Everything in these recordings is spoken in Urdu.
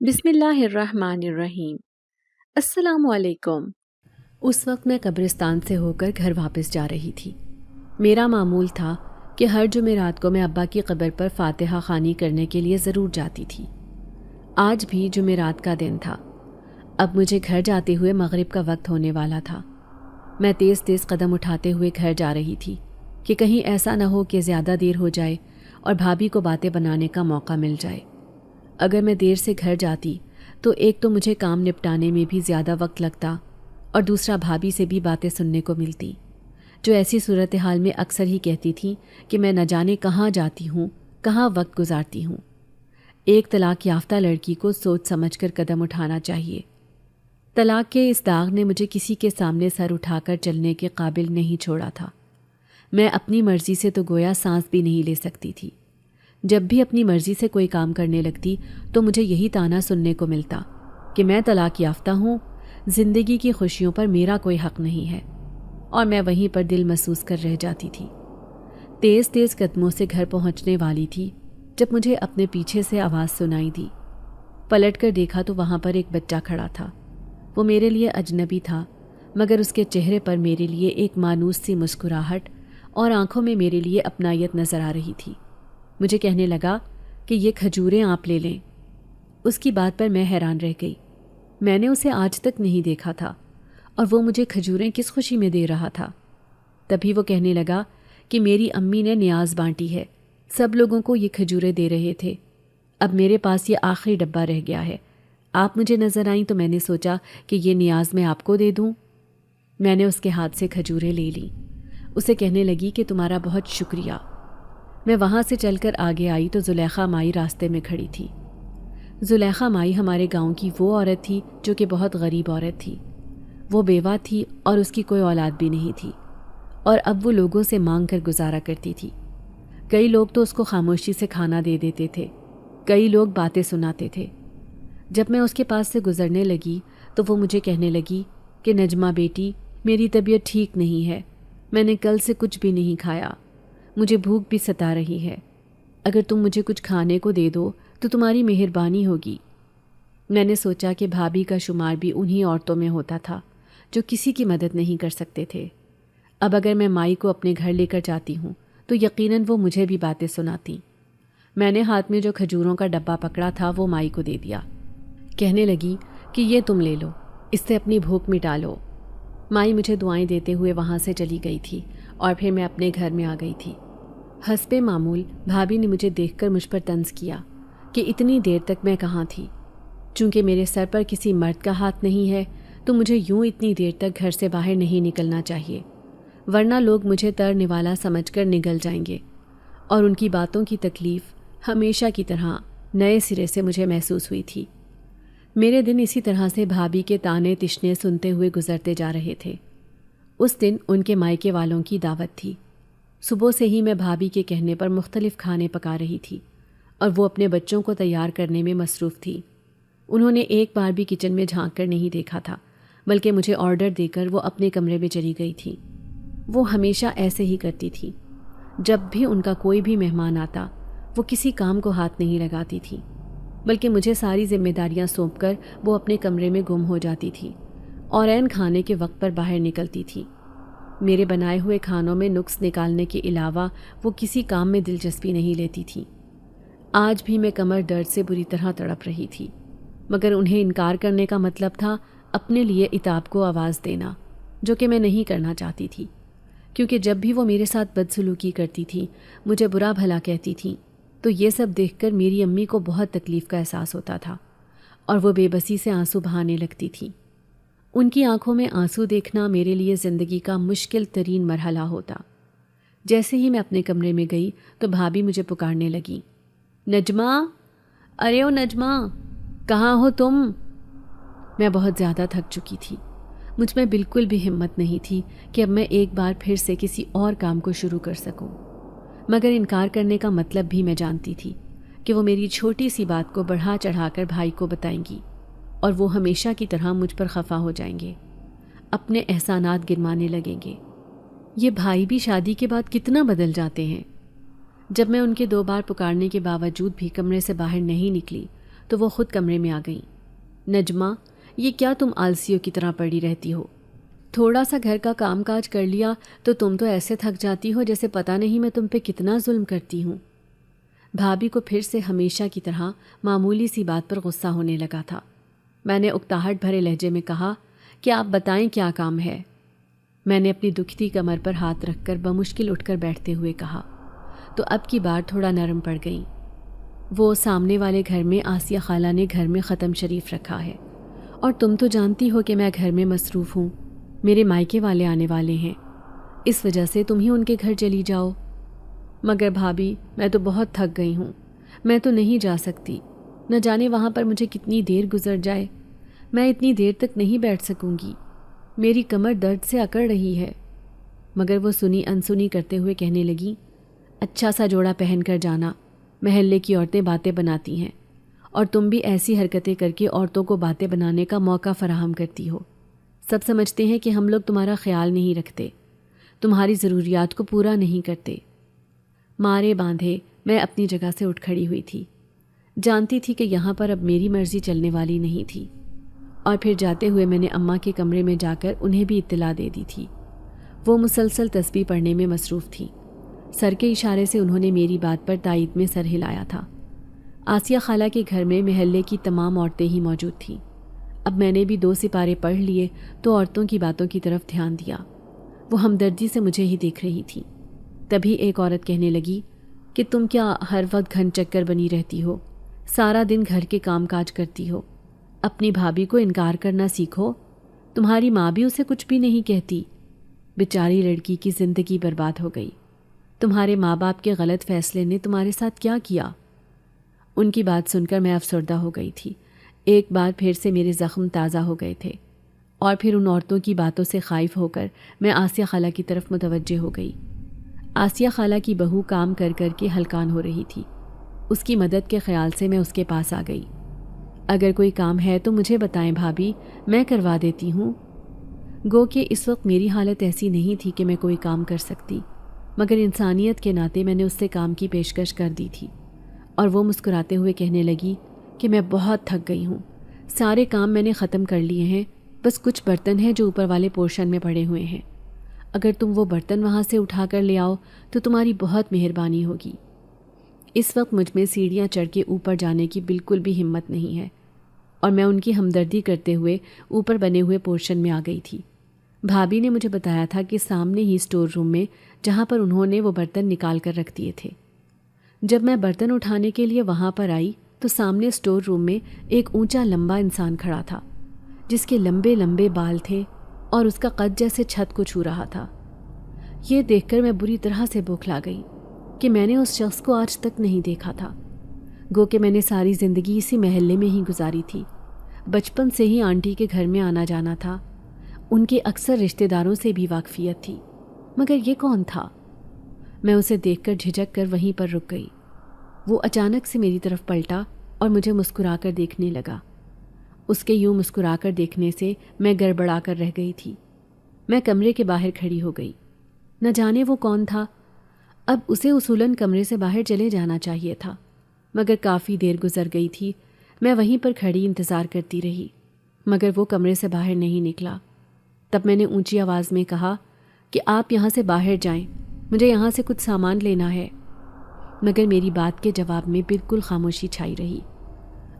بسم اللہ الرحمن الرحیم۔ السلام علیکم۔ اس وقت میں قبرستان سے ہو کر گھر واپس جا رہی تھی۔ میرا معمول تھا کہ ہر جمعرات کو میں ابا کی قبر پر فاتحہ خوانی کرنے کے لیے ضرور جاتی تھی۔ آج بھی جمعرات کا دن تھا۔ اب مجھے گھر جاتے ہوئے مغرب کا وقت ہونے والا تھا۔ میں تیز تیز قدم اٹھاتے ہوئے گھر جا رہی تھی کہ کہیں ایسا نہ ہو کہ زیادہ دیر ہو جائے اور بھابھی کو باتیں بنانے کا موقع مل جائے۔ اگر میں دیر سے گھر جاتی تو ایک تو مجھے کام نپٹانے میں بھی زیادہ وقت لگتا اور دوسرا بھابھی سے بھی باتیں سننے کو ملتی، جو ایسی صورتحال میں اکثر ہی کہتی تھیں کہ میں نہ جانے کہاں جاتی ہوں، کہاں وقت گزارتی ہوں۔ ایک طلاق یافتہ لڑکی کو سوچ سمجھ کر قدم اٹھانا چاہیے۔ طلاق کے اس داغ نے مجھے کسی کے سامنے سر اٹھا کر چلنے کے قابل نہیں چھوڑا تھا۔ میں اپنی مرضی سے تو گویا سانس بھی نہیں لے سکتی تھی۔ جب بھی اپنی مرضی سے کوئی کام کرنے لگتی تو مجھے یہی طعنہ سننے کو ملتا کہ میں طلاق یافتہ ہوں، زندگی کی خوشیوں پر میرا کوئی حق نہیں ہے، اور میں وہیں پر دل محسوس کر رہ جاتی تھی۔ تیز تیز قدموں سے گھر پہنچنے والی تھی جب مجھے اپنے پیچھے سے آواز سنائی دی۔ پلٹ کر دیکھا تو وہاں پر ایک بچہ کھڑا تھا۔ وہ میرے لیے اجنبی تھا، مگر اس کے چہرے پر میرے لیے ایک مانوس سی مسکراہٹ اور آنکھوں میں میرے لیے اپنائیت نظر آ رہی تھی۔ مجھے کہنے لگا کہ یہ کھجوریں آپ لے لیں۔ اس کی بات پر میں حیران رہ گئی۔ میں نے اسے آج تک نہیں دیکھا تھا، اور وہ مجھے کھجوریں کس خوشی میں دے رہا تھا۔ تبھی وہ کہنے لگا کہ میری امی نے نیاز بانٹی ہے، سب لوگوں کو یہ کھجوریں دے رہے تھے، اب میرے پاس یہ آخری ڈبہ رہ گیا ہے۔ آپ مجھے نظر آئیں تو میں نے سوچا کہ یہ نیاز میں آپ کو دے دوں۔ میں نے اس کے ہاتھ سے کھجوریں لے لیں۔ اسے کہنے لگی کہ تمہارا بہت شکریہ۔ میں وہاں سے چل کر آگے آئی تو زلیخا مائی راستے میں کھڑی تھی۔ زلیخا مائی ہمارے گاؤں کی وہ عورت تھی جو کہ بہت غریب عورت تھی۔ وہ بیوہ تھی اور اس کی کوئی اولاد بھی نہیں تھی، اور اب وہ لوگوں سے مانگ کر گزارا کرتی تھی۔ کئی لوگ تو اس کو خاموشی سے کھانا دے دیتے تھے، کئی لوگ باتیں سناتے تھے۔ جب میں اس کے پاس سے گزرنے لگی تو وہ مجھے کہنے لگی کہ نجمہ بیٹی، میری طبیعت ٹھیک نہیں ہے، میں نے کل سے کچھ بھی نہیں کھایا، مجھے بھوک بھی ستا رہی ہے، اگر تم مجھے کچھ کھانے کو دے دو تو تمہاری مہربانی ہوگی۔ میں نے سوچا کہ بھابھی کا شمار بھی انہی عورتوں میں ہوتا تھا جو کسی کی مدد نہیں کر سکتے تھے۔ اب اگر میں مائی کو اپنے گھر لے کر جاتی ہوں تو یقیناً وہ مجھے بھی باتیں سناتی۔ میں نے ہاتھ میں جو کھجوروں کا ڈبہ پکڑا تھا وہ مائی کو دے دیا۔ کہنے لگی کہ یہ تم لے لو، اس سے اپنی بھوک مٹا لو۔ مائی مجھے دعائیں دیتے ہوئے وہاں سے چلی گئی تھی، اور پھر میں اپنے گھر میں آ گئی تھی۔ حسب معمول بھابھی نے مجھے دیکھ کر مجھ پر طنز کیا کہ اتنی دیر تک میں کہاں تھی۔ چونکہ میرے سر پر کسی مرد کا ہاتھ نہیں ہے تو مجھے یوں اتنی دیر تک گھر سے باہر نہیں نکلنا چاہیے، ورنہ لوگ مجھے تر نوالا سمجھ کر نگل جائیں گے، اور ان کی باتوں کی تکلیف ہمیشہ کی طرح نئے سرے سے مجھے محسوس ہوئی تھی۔ میرے دن اسی طرح سے بھابھی کے تانے تشنے سنتے ہوئے گزرتے جا رہے تھے۔ اس دن ان کے مائکے والوں کی دعوت تھی۔ صبح سے ہی میں بھابھی کے کہنے پر مختلف کھانے پکا رہی تھی، اور وہ اپنے بچوں کو تیار کرنے میں مصروف تھی۔ انہوں نے ایک بار بھی کچن میں جھانک کر نہیں دیکھا تھا، بلکہ مجھے آرڈر دے کر وہ اپنے کمرے میں چلی گئی تھی۔ وہ ہمیشہ ایسے ہی کرتی تھی۔ جب بھی ان کا کوئی بھی مہمان آتا وہ کسی کام کو ہاتھ نہیں لگاتی تھی، بلکہ مجھے ساری ذمہ داریاں سونپ کر وہ اپنے کمرے میں گم ہو جاتی تھی اور عین کھانے کے وقت پر باہر نکلتی تھی۔ میرے بنائے ہوئے کھانوں میں نقص نکالنے کے علاوہ وہ کسی کام میں دلچسپی نہیں لیتی تھی۔ آج بھی میں کمر درد سے بری طرح تڑپ رہی تھی، مگر انہیں انکار کرنے کا مطلب تھا اپنے لیے عتاب کو آواز دینا، جو کہ میں نہیں کرنا چاہتی تھی، کیونکہ جب بھی وہ میرے ساتھ بدسلوکی کرتی تھی، مجھے برا بھلا کہتی تھیں، تو یہ سب دیکھ کر میری امی کو بہت تکلیف کا احساس ہوتا تھا، اور وہ بے بسی سے آنسو بہانے لگتی تھی۔ ان کی آنکھوں میں آنسو دیکھنا میرے لیے زندگی کا مشکل ترین مرحلہ ہوتا۔ جیسے ہی میں اپنے کمرے میں گئی تو بھابھی مجھے پکارنے لگی، نجمہ، ارے او نجمہ، کہاں ہو تم؟ میں بہت زیادہ تھک چکی تھی۔ مجھ میں بالکل بھی ہمت نہیں تھی کہ اب میں ایک بار پھر سے کسی اور کام کو شروع کر سکوں، مگر انکار کرنے کا مطلب بھی میں جانتی تھی کہ وہ میری چھوٹی سی بات کو بڑھا چڑھا کر بھائی کو بتائیں گی، اور وہ ہمیشہ کی طرح مجھ پر خفا ہو جائیں گے، اپنے احسانات گنوانے لگیں گے۔ یہ بھائی بھی شادی کے بعد کتنا بدل جاتے ہیں۔ جب میں ان کے 2 بار پکارنے کے باوجود بھی کمرے سے باہر نہیں نکلی تو وہ خود کمرے میں آ گئیں۔ نجمہ، یہ کیا تم آلسیوں کی طرح پڑی رہتی ہو؟ تھوڑا سا گھر کا کام کاج کر لیا تو تم تو ایسے تھک جاتی ہو جیسے پتہ نہیں میں تم پہ کتنا ظلم کرتی ہوں۔ بھابھی کو پھر سے ہمیشہ کی طرح معمولی سی بات پر غصہ ہونے لگا تھا۔ میں نے اکتاہٹ بھرے لہجے میں کہا کہ آپ بتائیں کیا کام ہے؟ میں نے اپنی دکھتی کمر پر ہاتھ رکھ کر بمشکل اٹھ کر بیٹھتے ہوئے کہا تو اب کی بار تھوڑا نرم پڑ گئی۔ وہ سامنے والے گھر میں آسیہ خالہ نے گھر میں ختم شریف رکھا ہے، اور تم تو جانتی ہو کہ میں گھر میں مصروف ہوں، میرے مائکے والے آنے والے ہیں، اس وجہ سے تم ہی ان کے گھر چلی جاؤ۔ مگر بھابھی، میں تو بہت تھک گئی ہوں، میں تو نہیں جا سکتی، نہ جانے وہاں پر مجھے کتنی دیر گزر جائے، میں اتنی دیر تک نہیں بیٹھ سکوں گی، میری کمر درد سے اکڑ رہی ہے۔ مگر وہ سنی انسنی کرتے ہوئے کہنے لگی، اچھا سا جوڑا پہن کر جانا، محلے کی عورتیں باتیں بناتی ہیں، اور تم بھی ایسی حرکتیں کر کے عورتوں کو باتیں بنانے کا موقع فراہم کرتی ہو۔ سب سمجھتے ہیں کہ ہم لوگ تمہارا خیال نہیں رکھتے، تمہاری ضروریات کو پورا نہیں کرتے۔ مارے باندھے میں اپنی جگہ سے اٹھ کھڑی ہوئی تھی، جانتی تھی کہ یہاں پر اب میری مرضی چلنے والی نہیں تھی، اور پھر جاتے ہوئے میں نے اماں کے کمرے میں جا کر انہیں بھی اطلاع دے دی تھی۔ وہ مسلسل تسبیح پڑھنے میں مصروف تھی، سر کے اشارے سے انہوں نے میری بات پر تائید میں سر ہلایا تھا۔ آسیہ خالہ کے گھر میں محلے کی تمام عورتیں ہی موجود تھیں۔ اب میں نے بھی 2 سپارے پڑھ لیے تو عورتوں کی باتوں کی طرف دھیان دیا۔ وہ ہمدردی سے مجھے ہی دیکھ رہی تھی۔ تبھی ایک عورت کہنے لگی کہ تم کیا ہر وقت گھن چکر بنی رہتی ہو، سارا دن گھر کے کام کاج کرتی ہو، اپنی بھابھی کو انکار کرنا سیکھو، تمہاری ماں بھی اسے کچھ بھی نہیں کہتی، بیچاری لڑکی کی زندگی برباد ہو گئی، تمہارے ماں باپ کے غلط فیصلے نے تمہارے ساتھ کیا کیا؟ ان کی بات سن کر میں افسردہ ہو گئی تھی۔ ایک بار پھر سے میرے زخم تازہ ہو گئے تھے، اور پھر ان عورتوں کی باتوں سے خائف ہو کر میں آسیہ خالہ کی طرف متوجہ ہو گئی۔ آسیہ خالہ کی بہو کام کر کر کے ہلکان ہو رہی تھی، اس کی مدد کے خیال سے میں اس کے پاس آ گئی۔ اگر کوئی کام ہے تو مجھے بتائیں بھابھی، میں کروا دیتی ہوں۔ گو کہ اس وقت میری حالت ایسی نہیں تھی کہ میں کوئی کام کر سکتی، مگر انسانیت کے ناطے میں نے اس سے کام کی پیشکش کر دی تھی، اور وہ مسکراتے ہوئے کہنے لگی کہ میں بہت تھک گئی ہوں، سارے کام میں نے ختم کر لیے ہیں، بس کچھ برتن ہیں جو اوپر والے پورشن میں پڑے ہوئے ہیں، اگر تم وہ برتن وہاں سے اٹھا کر لے آؤ تو تمہاری بہت مہربانی ہوگی۔ اس وقت مجھ میں سیڑھیاں چڑھ کے اوپر جانے کی بالکل بھی ہمت نہیں ہے، اور میں ان کی ہمدردی کرتے ہوئے اوپر بنے ہوئے پورشن میں آ گئی تھی۔ بھابھی نے مجھے بتایا تھا کہ سامنے ہی اسٹور روم میں جہاں پر انہوں نے وہ برتن نکال کر رکھ دیے تھے۔ جب میں برتن اٹھانے کے لیے وہاں پر آئی تو سامنے اسٹور روم میں ایک اونچا لمبا انسان کھڑا تھا، جس کے لمبے لمبے بال تھے اور اس کا قد جیسے چھت کو چھو رہا تھا۔ یہ دیکھ کر میں بری طرح سے بوکھلا گئی کہ میں نے اس شخص کو آج تک نہیں دیکھا تھا، گو کہ میں نے ساری زندگی اسی محلے میں ہی گزاری تھی، بچپن سے ہی آنٹی کے گھر میں آنا جانا تھا، ان کے اکثر رشتہ داروں سے بھی واقفیت تھی، مگر یہ کون تھا؟ میں اسے دیکھ کر جھجک کر وہیں پر رک گئی۔ وہ اچانک سے میری طرف پلٹا اور مجھے مسکرا کر دیکھنے لگا۔ اس کے یوں مسکرا کر دیکھنے سے میں گڑبڑا کر رہ گئی تھی۔ میں کمرے کے باہر کھڑی ہو گئی۔ نہ جانے وہ کون تھا، اب اسے اصولاً کمرے سے باہر چلے جانا چاہیے تھا، مگر کافی دیر گزر گئی تھی۔ میں وہیں پر کھڑی انتظار کرتی رہی، مگر وہ کمرے سے باہر نہیں نکلا۔ تب میں نے اونچی آواز میں کہا کہ آپ یہاں سے باہر جائیں، مجھے یہاں سے کچھ سامان لینا ہے، مگر میری بات کے جواب میں بالکل خاموشی چھائی رہی۔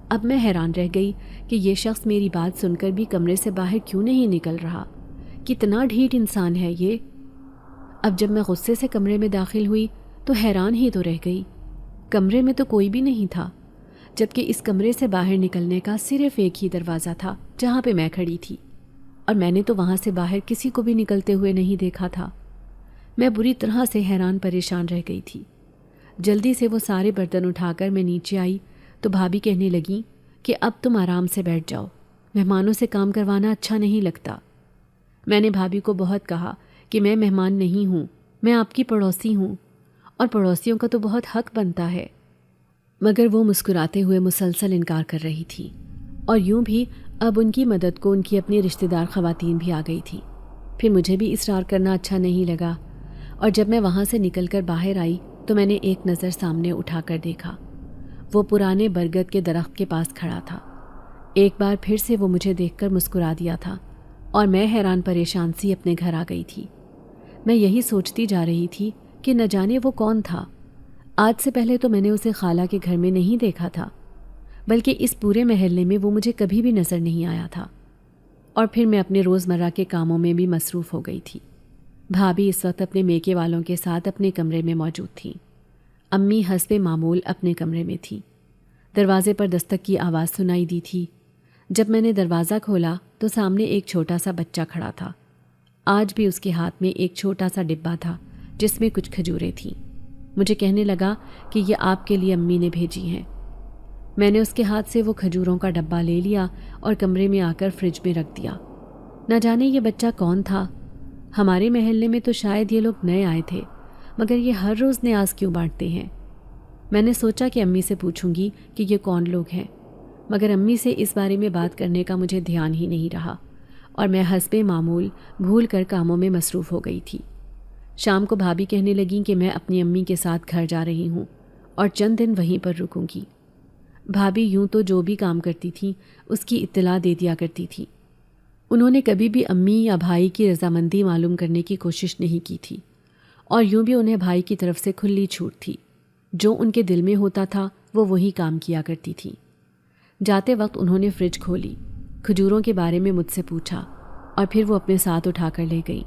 اب میں حیران رہ گئی کہ یہ شخص میری بات سن کر بھی کمرے سے باہر کیوں نہیں نکل رہا، کتنا ڈھیٹ انسان ہے یہ۔ اب جب میں غصے سے کمرے میں داخل ہوئی تو حیران ہی تو رہ گئی، کمرے میں تو کوئی بھی نہیں تھا، جبکہ اس کمرے سے باہر نکلنے کا صرف ایک ہی دروازہ تھا جہاں پہ میں کھڑی تھی، اور میں نے تو وہاں سے باہر کسی کو بھی نکلتے ہوئے نہیں دیکھا تھا۔ میں بری طرح سے حیران پریشان رہ گئی تھی۔ جلدی سے وہ سارے برتن اٹھا کر میں نیچے آئی تو بھابھی کہنے لگی کہ اب تم آرام سے بیٹھ جاؤ، مہمانوں سے کام کروانا اچھا نہیں لگتا۔ میں نے بھابھی کو بہت کہا کہ میں مہمان نہیں ہوں، میں آپ کی پڑوسی ہوں، اور پڑوسیوں کا تو بہت حق بنتا ہے، مگر وہ مسکراتے ہوئے مسلسل انکار کر رہی تھی، اور یوں بھی اب ان کی مدد کو ان کی اپنی رشتہ دار خواتین بھی آ گئی تھی۔ پھر مجھے بھی اصرار کرنا اچھا نہیں لگا، اور جب میں وہاں سے نکل کر باہر آئی تو میں نے ایک نظر سامنے اٹھا کر دیکھا۔ وہ پرانے برگد کے درخت کے پاس کھڑا تھا۔ ایک بار پھر سے وہ مجھے دیکھ کر مسکرا دیا تھا اور میں حیران پریشان سی اپنے گھر آ گئی تھی۔ میں یہی سوچتی جا رہی تھی کہ نہ جانے وہ کون تھا۔ آج سے پہلے تو میں نے اسے خالہ کے گھر میں نہیں دیکھا تھا، بلکہ اس پورے محلے میں وہ مجھے کبھی بھی نظر نہیں آیا تھا۔ اور پھر میں اپنے روزمرہ کے کاموں میں بھی مصروف ہو گئی تھی۔ بھابھی اس وقت اپنے میکے والوں کے ساتھ اپنے کمرے میں موجود تھیں۔ امی حسب معمول اپنے کمرے میں تھیں۔ دروازے پر دستک کی آواز سنائی دی تھی۔ جب میں نے دروازہ کھولا تو سامنے ایک چھوٹا سا بچہ کھڑا تھا۔ آج بھی اس کے ہاتھ میں ایک چھوٹا سا ڈبہ تھا جس میں کچھ کھجوریں تھیں۔ مجھے کہنے لگا کہ یہ آپ کے لیے امی نے بھیجی ہیں۔ میں نے اس کے ہاتھ سے وہ کھجوروں کا ڈبہ لے لیا اور کمرے میں آ کر فریج میں رکھ دیا۔ نہ جانے یہ بچہ کون تھا۔ ہمارے محلے میں تو شاید یہ لوگ نئے آئے تھے، مگر یہ ہر روز نیاز کیوں بانٹتے ہیں؟ میں نے سوچا کہ امی سے پوچھوں گی کہ یہ کون لوگ ہیں، مگر امی سے اس بارے میں بات کرنے کا مجھے دھیان ہی نہیں رہا اور میں حسب معمول بھول کر کاموں میں مصروف ہو گئی تھی۔ شام کو بھابھی کہنے لگیں کہ میں اپنی امی کے ساتھ گھر جا رہی ہوں اور چند دن وہیں پر رکوں گی۔ بھابھی یوں تو جو بھی کام کرتی تھیں اس کی اطلاع دے دیا کرتی تھی۔ انہوں نے کبھی بھی امی یا بھائی کی رضامندی معلوم کرنے کی کوشش نہیں کی تھی، اور یوں بھی انہیں بھائی کی طرف سے کھلی چھوٹ تھی۔ جو ان کے دل میں ہوتا تھا وہ وہی کام کیا کرتی تھیں۔ جاتے وقت انہوں نے فریج کھولی، کھجوروں کے بارے میں مجھ سے پوچھا اور پھر وہ اپنے ساتھ اٹھا کر لے گئی۔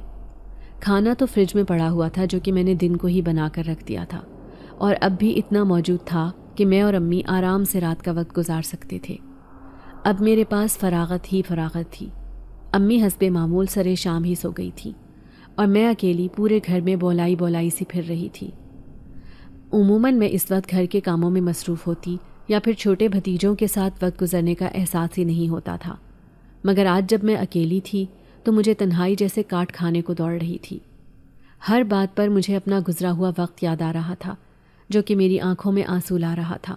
کھانا تو فریج میں پڑا ہوا تھا جو کہ میں نے دن کو ہی بنا کر رکھ دیا تھا، اور اب بھی اتنا موجود تھا کہ میں اور امی آرام سے رات کا وقت گزار سکتے تھے۔ اب میرے پاس فراغت ہی فراغت تھی۔ امی حسب معمول سرے شام ہی سو گئی تھی اور میں اکیلی پورے گھر میں بولائی بولائی سی پھر رہی تھی۔ عموماً میں اس وقت گھر کے کاموں میں مصروف ہوتی یا پھر چھوٹے بھتیجوں کے ساتھ وقت گزرنے کا احساس ہی نہیں ہوتا تھا، مگر آج جب میں اکیلی تھی تو مجھے تنہائی جیسے کاٹ کھانے کو دوڑ رہی تھی۔ ہر بات پر مجھے اپنا گزرا ہوا وقت یاد آ رہا تھا جو کہ میری آنکھوں میں آنسو لا رہا تھا۔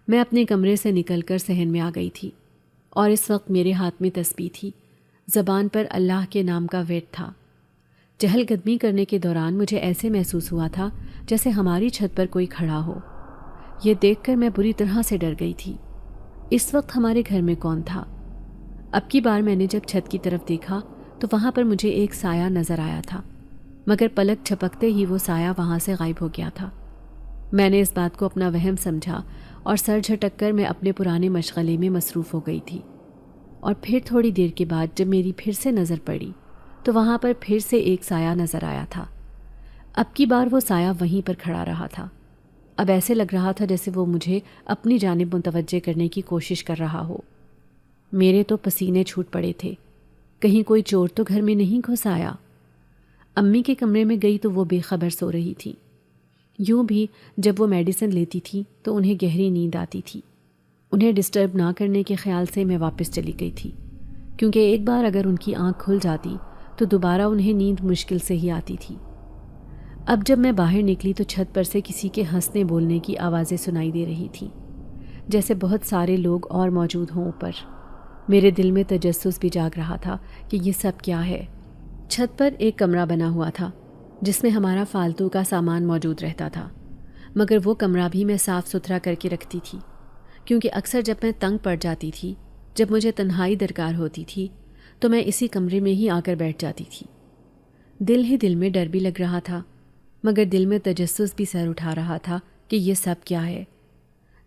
میں اپنے کمرے سے نکل کر صحن میں آ گئی تھی اور اس وقت میرے ہاتھ میں تسبیح تھی، زبان پر اللہ کے نام کا ورد تھا۔ چہل قدمی کرنے کے دوران مجھے ایسے محسوس ہوا تھا جیسے ہماری چھت پر کوئی کھڑا ہو۔ یہ دیکھ کر میں بری طرح سے ڈر گئی تھی۔ اس وقت ہمارے گھر میں کون تھا؟ اب کی بار میں نے جب چھت کی طرف دیکھا تو وہاں پر مجھے ایک سایہ نظر آیا تھا، مگر پلک جھپکتے ہی وہ سایہ وہاں سے غائب ہو گیا تھا۔ میں نے اس بات کو اپنا وہم سمجھا اور سر جھٹک کر میں اپنے پرانے مشغلے میں مصروف ہو گئی تھی۔ اور پھر تھوڑی دیر کے بعد جب میری پھر سے نظر پڑی تو وہاں پر پھر سے ایک سایہ نظر آیا تھا۔ اب کی بار وہ سایہ وہیں پر کھڑا رہا تھا۔ اب ایسے لگ رہا تھا جیسے وہ مجھے اپنی جانب متوجہ کرنے کی کوشش کر رہا ہو۔ میرے تو پسینے چھوٹ پڑے تھے، کہیں کوئی چور تو گھر میں نہیں گھس آیا۔ امی کے کمرے میں گئی تو وہ بے خبر سو رہی تھی۔ یوں بھی جب وہ میڈیسن لیتی تھی تو انہیں گہری نیند آتی تھی۔ انہیں ڈسٹرب نہ کرنے کے خیال سے میں واپس چلی گئی تھی، کیونکہ ایک بار اگر ان کی آنکھ کھل جاتی تو دوبارہ انہیں نیند مشکل سے ہی آتی تھی۔ اب جب میں باہر نکلی تو چھت پر سے کسی کے ہنسنے بولنے کی آوازیں سنائی دے رہی تھیں، جیسے بہت سارے لوگ اور موجود ہوں اوپر۔ میرے دل میں تجسس بھی جاگ رہا تھا کہ یہ سب کیا ہے۔ چھت پر ایک کمرہ بنا ہوا تھا جس میں ہمارا فالتو کا سامان موجود رہتا تھا، مگر وہ کمرہ بھی میں صاف ستھرا کر کے رکھتی تھی، کیونکہ اکثر جب میں تنگ پڑ جاتی تھی، جب مجھے تنہائی درکار ہوتی تھی تو میں اسی کمرے میں ہی آ کر بیٹھ جاتی تھی۔ دل ہی دل میں ڈر بھی لگ رہا تھا، مگر دل میں تجسس بھی سر اٹھا رہا تھا کہ یہ سب کیا ہے۔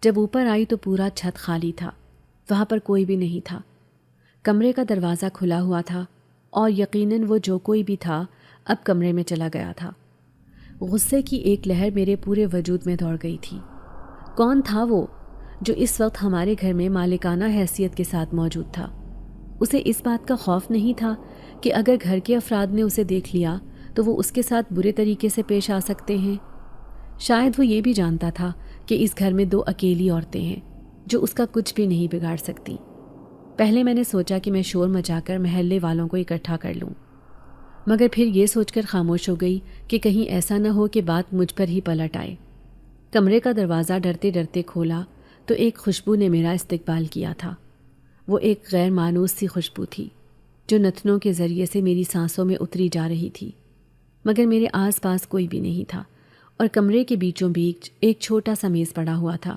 جب اوپر آئی تو پورا چھت خالی تھا، وہاں پر کوئی بھی نہیں تھا۔ کمرے کا دروازہ کھلا ہوا تھا اور یقیناً وہ جو کوئی بھی تھا اب کمرے میں چلا گیا تھا۔ غصے کی ایک لہر میرے پورے وجود میں دوڑ گئی تھی۔ کون تھا وہ جو اس وقت ہمارے گھر میں مالکانہ حیثیت کے ساتھ موجود تھا؟ اسے اس بات کا خوف نہیں تھا کہ اگر گھر کے افراد نے اسے دیکھ لیا تو وہ اس کے ساتھ برے طریقے سے پیش آ سکتے ہیں؟ شاید وہ یہ بھی جانتا تھا کہ اس گھر میں 2 اکیلی عورتیں ہیں جو اس کا کچھ بھی نہیں بگاڑ سکتی۔ پہلے میں نے سوچا کہ میں شور مچا کر محلے والوں کو اکٹھا کر لوں، مگر پھر یہ سوچ کر خاموش ہو گئی کہ کہیں ایسا نہ ہو کہ بات مجھ پر ہی پلٹ آئے۔ کمرے کا دروازہ ڈرتے ڈرتے کھولا تو ایک خوشبو نے میرا استقبال کیا تھا۔ وہ ایک غیر مانوس سی خوشبو تھی جو نتنوں کے ذریعے سے میری سانسوں میں اتری جا رہی تھی، مگر میرے آس پاس کوئی بھی نہیں تھا اور کمرے کے بیچوں بیچ ایک چھوٹا سا میز پڑا ہوا تھا۔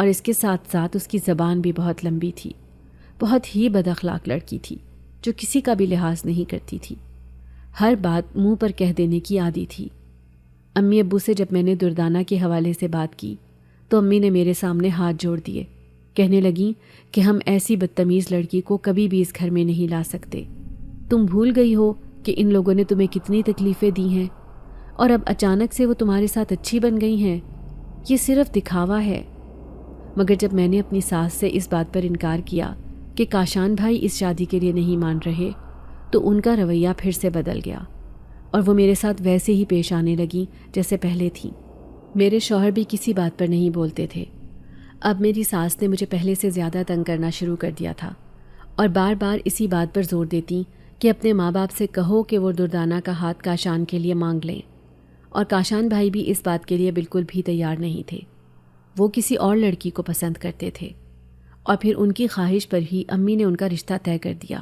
اور اس کے ساتھ ساتھ اس کی زبان بھی بہت لمبی تھی۔ بہت ہی بد اخلاق لڑکی تھی جو کسی کا بھی لحاظ نہیں کرتی تھی، ہر بات منہ پر کہہ دینے کی عادی تھی۔ امی ابو سے جب میں نے دردانہ کے حوالے سے بات کی تو امی نے میرے سامنے ہاتھ جوڑ دیے، کہنے لگیں کہ ہم ایسی بدتمیز لڑکی کو کبھی بھی اس گھر میں نہیں لا سکتے۔ تم بھول گئی ہو کہ ان لوگوں نے تمہیں کتنی تکلیفیں دی ہیں اور اب اچانک سے وہ تمہارے ساتھ اچھی بن گئی ہیں، یہ صرف دکھاوا ہے۔ مگر جب میں نے اپنی ساس سے اس بات پر انکار کیا کہ کاشان بھائی اس شادی کے لیے نہیں مان رہے تو ان کا رویہ پھر سے بدل گیا اور وہ میرے ساتھ ویسے ہی پیش آنے لگیں جیسے پہلے تھیں۔ میرے شوہر بھی کسی بات پر نہیں بولتے تھے۔ اب میری ساس نے مجھے پہلے سے زیادہ تنگ کرنا شروع کر دیا تھا اور بار بار اسی بات پر زور دیتی کہ اپنے ماں باپ سے کہو کہ وہ دردانہ کا ہاتھ کاشان کے لیے مانگ لیں، اور کاشان بھائی بھی اس بات کے لیے بالکل بھی تیار نہیں تھے۔ وہ کسی اور لڑکی کو پسند کرتے تھے اور پھر ان کی خواہش پر ہی امی نے ان کا رشتہ طے کر دیا،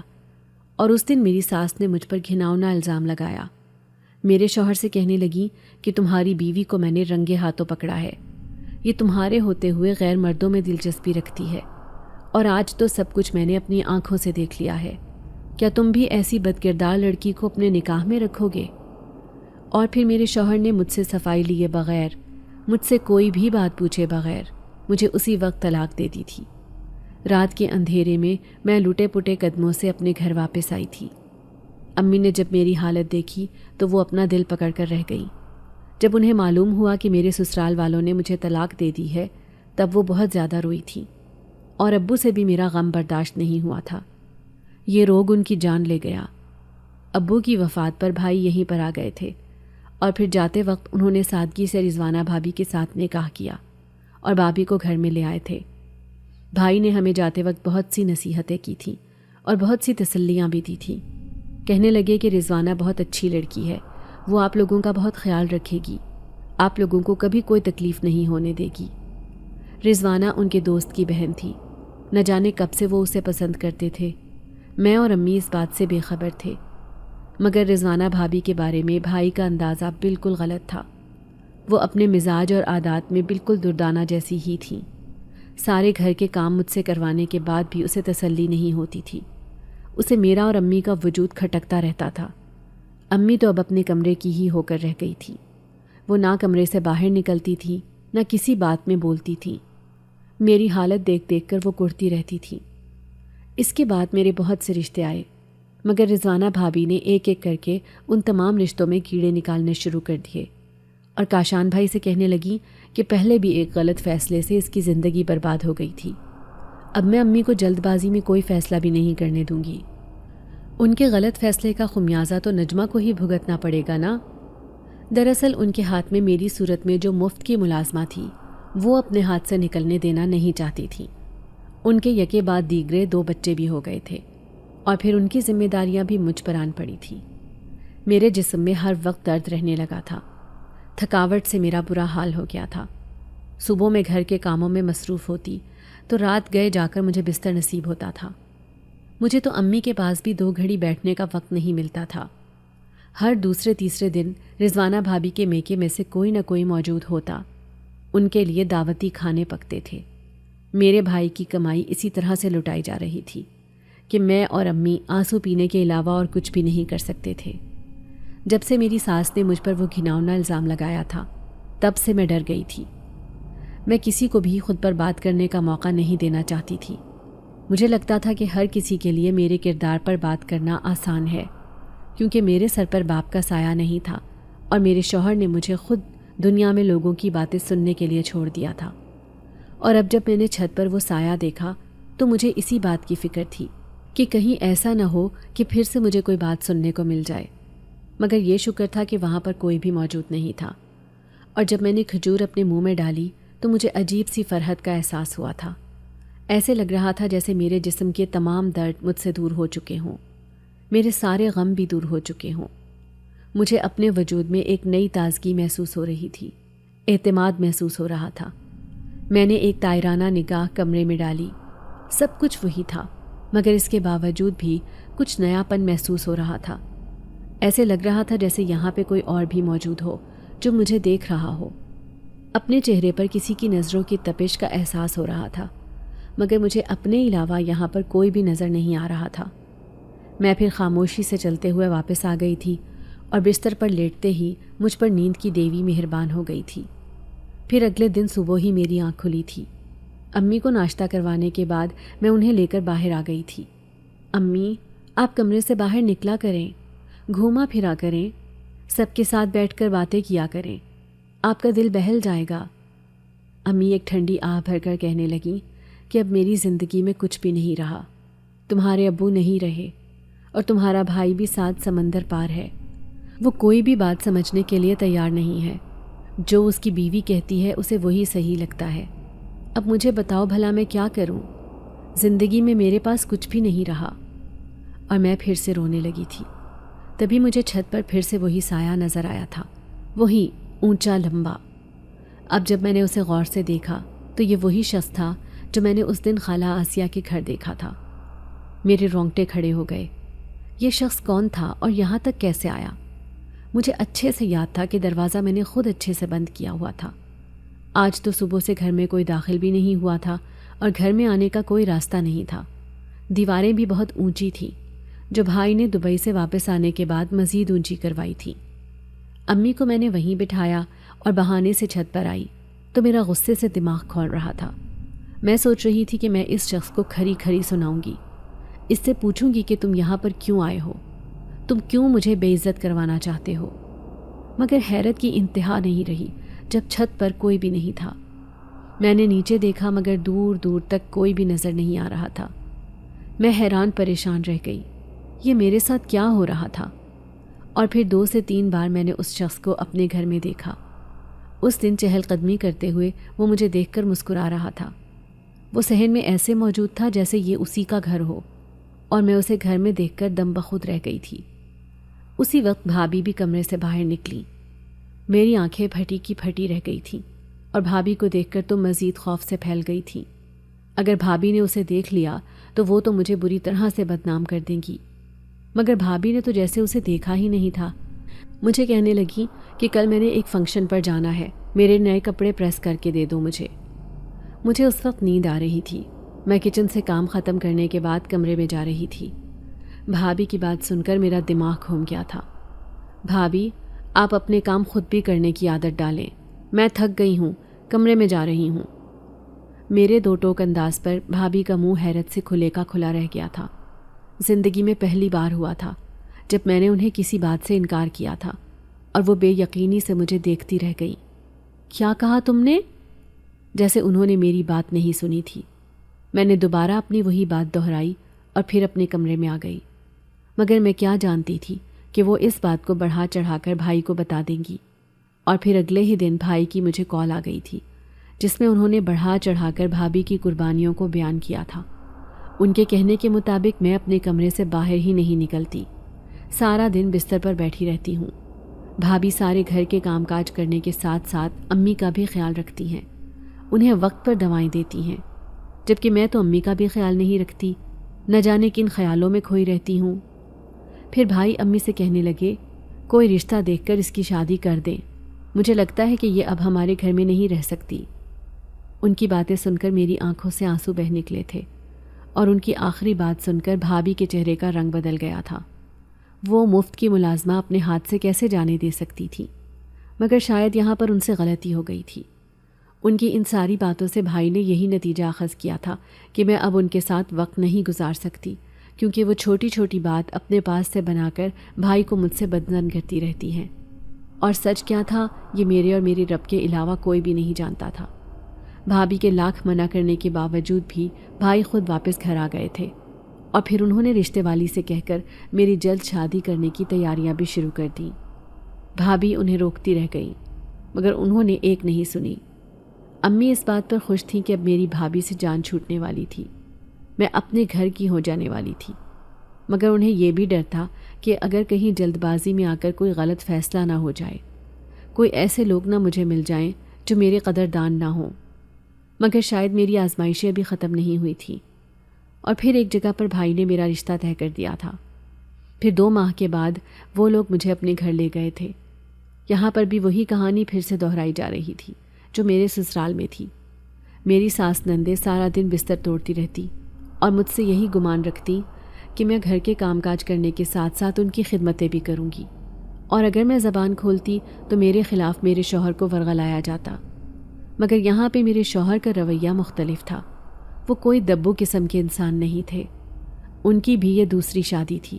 اور اس دن میری ساس نے مجھ پر گھناؤنا الزام لگایا۔ میرے شوہر سے کہنے لگی کہ تمہاری بیوی کو میں نے رنگے ہاتھوں پکڑا ہے، یہ تمہارے ہوتے ہوئے غیر مردوں میں دلچسپی رکھتی ہے، اور آج تو سب کچھ میں نے اپنی آنکھوں سے دیکھ لیا ہے، کیا تم بھی ایسی بدکردار لڑکی کو اپنے نکاح میں رکھو گے؟ اور پھر میرے شوہر نے مجھ سے صفائی لیے بغیر، مجھ سے کوئی بھی بات پوچھے بغیر مجھے اسی وقت طلاق دے دی تھی۔ رات کے اندھیرے میں لٹے پٹے قدموں سے اپنے گھر واپس آئی تھی۔ امی نے جب میری حالت دیکھی تو وہ اپنا دل پکڑ کر رہ گئی۔ جب انہیں معلوم ہوا کہ میرے سسرال والوں نے مجھے طلاق دے دی ہے تب وہ بہت زیادہ روئی تھی، اور ابو سے بھی میرا غم برداشت نہیں ہوا تھا۔ یہ روگ ان کی جان لے گیا۔ ابو کی وفات پر بھائی یہیں پر آ گئے تھے، اور پھر جاتے وقت انہوں نے سادگی سے رضوانہ بھابھی کے ساتھ نکاح کیا اور بھابھی کو گھر میں لے آئے تھے۔ بھائی نے ہمیں جاتے وقت بہت سی نصیحتیں کی تھیں اور بہت سی تسلیاں بھی دی تھیں۔ کہنے لگے کہ رضوانہ بہت اچھی لڑکی ہے، وہ آپ لوگوں کا بہت خیال رکھے گی، آپ لوگوں کو کبھی کوئی تکلیف نہیں ہونے دے گی۔ رضوانہ ان کے دوست کی بہن تھی، نہ جانے کب سے وہ اسے پسند کرتے تھے۔ میں اور امی اس بات سے بے خبر تھے، مگر رضوانہ بھابھی کے بارے میں بھائی کا اندازہ بالکل غلط تھا۔ وہ اپنے مزاج اور عادات میں بالکل دردانہ جیسی ہی تھیں۔ سارے گھر کے کام مجھ سے کروانے کے بعد بھی اسے تسلی نہیں ہوتی تھی۔ اسے میرا اور امی کا وجود کھٹکتا رہتا تھا۔ امی تو اب اپنے کمرے کی ہی ہو کر رہ گئی تھی۔ وہ نہ کمرے سے باہر نکلتی تھی، نہ کسی بات میں بولتی تھی۔ میری حالت دیکھ دیکھ کر وہ کڑتی رہتی تھی۔ اس کے بعد میرے بہت سے رشتے آئے، مگر رضوانہ بھابھی نے ایک ایک کر کے ان تمام رشتوں میں کیڑے نکالنے شروع کر دیے، اور کاشان بھائی سے کہنے لگی کہ پہلے بھی ایک غلط فیصلے سے اس کی زندگی برباد ہو گئی تھی، اب میں امی کو جلد بازی میں کوئی فیصلہ بھی نہیں کرنے دوں گی۔ ان کے غلط فیصلے کا خمیازہ تو نجمہ کو ہی بھگتنا پڑے گا نا۔ دراصل ان کے ہاتھ میں میری صورت میں جو مفت کی ملازمہ تھی وہ اپنے ہاتھ سے نکلنے دینا نہیں چاہتی تھی۔ ان کے یکے بعد دیگرے 2 بچے بھی ہو گئے تھے، اور پھر ان کی ذمہ داریاں بھی مجھ پر آن پڑی تھیں۔ میرے جسم میں ہر وقت درد رہنے لگا تھا، تھکاوٹ سے میرا برا حال ہو گیا تھا۔ صبح میں گھر کے کاموں میں مصروف ہوتی تو رات گئے جا کر مجھے بستر نصیب ہوتا تھا۔ مجھے تو امی کے پاس بھی 2 گھڑی بیٹھنے کا وقت نہیں ملتا تھا۔ ہر دوسرے تیسرے دن رضوانہ بھابھی کے میکے میں سے کوئی نہ کوئی موجود ہوتا، ان کے لیے دعوتی کھانے پکتے تھے۔ میرے بھائی کی کمائی اسی طرح سے لٹائی جا رہی تھی کہ میں اور امی آنسو پینے کے علاوہ اور کچھ بھی نہیں کر سکتے تھے۔ جب سے میری ساس نے مجھ پر وہ گھناؤنا الزام لگایا تھا تب سے میں ڈر گئی تھی۔ میں کسی کو بھی خود پر بات کرنے کا موقع نہیں دینا چاہتی تھی۔ مجھے لگتا تھا کہ ہر کسی کے لیے میرے کردار پر بات کرنا آسان ہے، کیونکہ میرے سر پر باپ کا سایہ نہیں تھا، اور میرے شوہر نے مجھے خود دنیا میں لوگوں کی باتیں سننے کے لیے چھوڑ دیا تھا۔ اور اب جب میں نے چھت پر وہ سایہ دیکھا تو مجھے اسی بات کی فکر تھی کہ کہیں ایسا نہ ہو کہ پھر سے مجھے کوئی بات سننے کو مل جائے، مگر یہ شکر تھا کہ وہاں پر کوئی بھی موجود نہیں تھا۔ اور جب میں نے کھجور اپنے منہ میں ڈالی تو مجھے عجیب سی فرحت کا احساس ہوا تھا۔ ایسے لگ رہا تھا جیسے میرے جسم کے تمام درد مجھ سے دور ہو چکے ہوں، میرے سارے غم بھی دور ہو چکے ہوں۔ مجھے اپنے وجود میں ایک نئی تازگی محسوس ہو رہی تھی، اعتماد محسوس ہو رہا تھا۔ میں نے ایک طائرانہ نگاہ کمرے میں ڈالی، سب کچھ وہی تھا، مگر اس کے باوجود بھی کچھ نیا پن محسوس ہو رہا تھا۔ ایسے لگ رہا تھا جیسے یہاں پہ کوئی اور بھی موجود ہو جو مجھے دیکھ رہا ہو۔ اپنے چہرے پر کسی کی نظروں کی تپش کا احساس ہو رہا تھا، مگر مجھے اپنے علاوہ یہاں پر کوئی بھی نظر نہیں آ رہا تھا۔ میں پھر خاموشی سے چلتے ہوئے واپس آ گئی تھی اور بستر پر لیٹتے ہی مجھ پر نیند کی دیوی مہربان ہو گئی تھی۔ پھر اگلے دن صبح ہی میری آنکھ کھلی تھی۔ امی کو ناشتہ کروانے کے بعد میں انہیں لے کر باہر آ گئی تھی۔ امی، آپ کمرے سے باہر نکلا کریں، گھوما پھرا کریں، سب کے ساتھ بیٹھ کر باتیں کیا کریں، آپ کا دل بہل جائے گا۔ امی ایک ٹھنڈی آہ بھر کر کہنے لگیں کہ اب میری زندگی میں کچھ بھی نہیں رہا، تمہارے ابو نہیں رہے اور تمہارا بھائی بھی 7 سمندر پار ہے۔ وہ کوئی بھی بات سمجھنے کے لیے تیار نہیں ہے، جو اس کی بیوی کہتی ہے اسے وہی صحیح لگتا ہے۔ اب مجھے بتاؤ بھلا میں کیا کروں؟ زندگی میں میرے پاس کچھ بھی نہیں رہا۔ اور میں پھر سے رونے لگی تھی۔ تبھی مجھے چھت پر پھر سے وہی سایہ نظر آیا تھا، وہی اونچا لمبا۔ اب جب میں نے اسے غور سے دیکھا تو یہ وہی شخص تھا جو میں نے اس دن خالہ آسیہ کے گھر دیکھا تھا۔ میرے رونگٹے کھڑے ہو گئے۔ یہ شخص کون تھا اور یہاں تک کیسے آیا؟ مجھے اچھے سے یاد تھا کہ دروازہ میں نے خود اچھے سے بند کیا ہوا تھا۔ آج تو صبح سے گھر میں کوئی داخل بھی نہیں ہوا تھا اور گھر میں آنے کا کوئی راستہ نہیں تھا۔ دیواریں بھی بہت اونچی تھیں، جو بھائی نے دبئی سے واپس آنے کے بعد مزید اونچی کروائی تھی۔ امی کو میں نے وہیں بٹھایا اور بہانے سے چھت پر آئی تو میرا غصے سے دماغ کھول رہا تھا۔ میں سوچ رہی تھی کہ میں اس شخص کو کھری کھری سناؤں گی، اس سے پوچھوں گی کہ تم یہاں پر کیوں آئے ہو، تم کیوں مجھے بے عزت کروانا چاہتے ہو۔ مگر حیرت کی انتہا نہیں رہی جب چھت پر کوئی بھی نہیں تھا۔ میں نے نیچے دیکھا مگر دور دور تک کوئی بھی نظر نہیں آ رہا تھا۔ میں حیران پریشان رہ گئی، یہ میرے ساتھ کیا ہو رہا تھا؟ اور پھر 2 سے 3 بار میں نے اس شخص کو اپنے گھر میں دیکھا۔ اس دن چہل قدمی کرتے ہوئے وہ مجھے دیکھ کر مسکرا رہا تھا۔ وہ صحن میں ایسے موجود تھا جیسے یہ اسی کا گھر ہو، اور میں اسے گھر میں دیکھ کر دم بخود رہ گئی تھی۔ اسی وقت بھابھی بھی کمرے سے باہر نکلی۔ میری آنکھیں پھٹی کی پھٹی رہ گئی تھیں اور بھابھی کو دیکھ کر تو مزید خوف سے پھیل گئی تھی۔ اگر بھابھی نے اسے دیکھ لیا تو وہ تو مجھے بری طرح سے بدنام کر دیں گی، مگر بھابھی نے تو جیسے اسے دیکھا ہی نہیں تھا۔ مجھے کہنے لگی کہ کل میں نے ایک فنکشن پر جانا ہے، میرے نئے کپڑے پریس کر کے دے دو مجھے اس وقت نیند آ رہی تھی۔ میں کچن سے کام ختم کرنے کے بعد کمرے میں جا رہی تھی۔ بھابھی کی بات سن کر میرا دماغ گھوم گیا تھا۔ بھابھی، آپ اپنے کام خود بھی کرنے کی عادت ڈالیں، میں تھک گئی ہوں، کمرے میں جا رہی ہوں۔ میرے 2 ٹوک انداز پر بھابھی کا منہ حیرت سے کھلے کا کھلا رہ گیا تھا۔ زندگی میں پہلی بار ہوا تھا جب میں نے انہیں کسی بات سے انکار کیا تھا، اور وہ بے یقینی سے مجھے دیکھتی رہ گئی۔ کیا کہا تم نے؟ جیسے انہوں نے میری بات نہیں سنی تھی۔ میں نے دوبارہ اپنی وہی بات دہرائی اور پھر اپنے کمرے میں آ گئی، مگر میں کیا جانتی تھی کہ وہ اس بات کو بڑھا چڑھا کر بھائی کو بتا دیں گی۔ اور پھر اگلے ہی دن بھائی کی مجھے کال آ گئی تھی، جس میں انہوں نے بڑھا چڑھا کر بھابھی کی قربانیوں کو بیان کیا تھا۔ ان کے کہنے کے مطابق میں اپنے کمرے سے باہر ہی نہیں نکلتی، سارا دن بستر پر بیٹھی رہتی ہوں۔ بھابھی سارے گھر کے کام کاج کرنے کے ساتھ ساتھ امی کا بھی خیال رکھتی ہیں، انہیں وقت پر دوائیں دیتی ہیں، جبکہ میں تو امی کا بھی خیال نہیں رکھتی، نہ جانے کن خیالوں میں کھوئی رہتی ہوں۔ پھر بھائی امی سے کہنے لگے کوئی رشتہ دیکھ کر اس کی شادی کر دیں، مجھے لگتا ہے کہ یہ اب ہمارے گھر میں نہیں رہ سکتی۔ ان کی باتیں سن کر میری آنکھوں سے آنسو بہہ نکلے تھے، اور ان کی آخری بات سن کر بھابھی کے چہرے کا رنگ بدل گیا تھا۔ وہ مفت کی ملازمہ اپنے ہاتھ سے کیسے جانے دے سکتی تھی؟ مگر شاید یہاں پر ان سے غلطی ہو گئی تھی۔ ان کی ان ساری باتوں سے بھائی نے یہی نتیجہ اخذ کیا تھا کہ میں اب ان کے ساتھ وقت نہیں گزار سکتی، کیونکہ وہ چھوٹی چھوٹی بات اپنے پاس سے بنا کر بھائی کو مجھ سے بدظن کرتی رہتی ہیں۔ اور سچ کیا تھا یہ میرے اور میرے رب کے علاوہ کوئی بھی نہیں جانتا تھا۔ بھابھی کے لاکھ منع کرنے کے باوجود بھی بھائی خود واپس گھر آ گئے تھے، اور پھر انہوں نے رشتے والی سے کہہ کر میری جلد شادی کرنے کی تیاریاں بھی شروع کر دیں۔ بھابھی انہیں روکتی رہ گئی، مگر انہوں نے ایک نہیں سنی۔ امی اس بات پر خوش تھیں کہ اب میری بھابھی سے جان چھوٹنے والی تھی، میں اپنے گھر کی ہو جانے والی تھی، مگر انہیں یہ بھی ڈر تھا کہ اگر کہیں جلد بازی میں آ کر کوئی غلط فیصلہ نہ ہو جائے، کوئی ایسے لوگ نہ مجھے مل جائیں جو میرے قدردان نہ ہوں۔ مگر شاید میری آزمائشیں بھی ختم نہیں ہوئی تھیں، اور پھر ایک جگہ پر بھائی نے میرا رشتہ طے کر دیا تھا۔ پھر 2 ماہ کے بعد وہ لوگ مجھے اپنے گھر لے گئے تھے۔ یہاں پر بھی وہی کہانی پھر سے دہرائی جا رہی تھی جو میرے سسرال میں تھی۔ میری ساس نندے سارا دن بستر توڑتی رہتی اور مجھ سے یہی گمان رکھتی کہ میں گھر کے کام کاج کرنے کے ساتھ ساتھ ان کی خدمتیں بھی کروں گی، اور اگر میں زبان کھولتی تو میرے خلاف میرے شوہر کو ورغلایا جاتا۔ مگر یہاں پہ میرے شوہر کا رویہ مختلف تھا۔ وہ کوئی دبو قسم کے انسان نہیں تھے۔ ان کی بھی یہ دوسری شادی تھی۔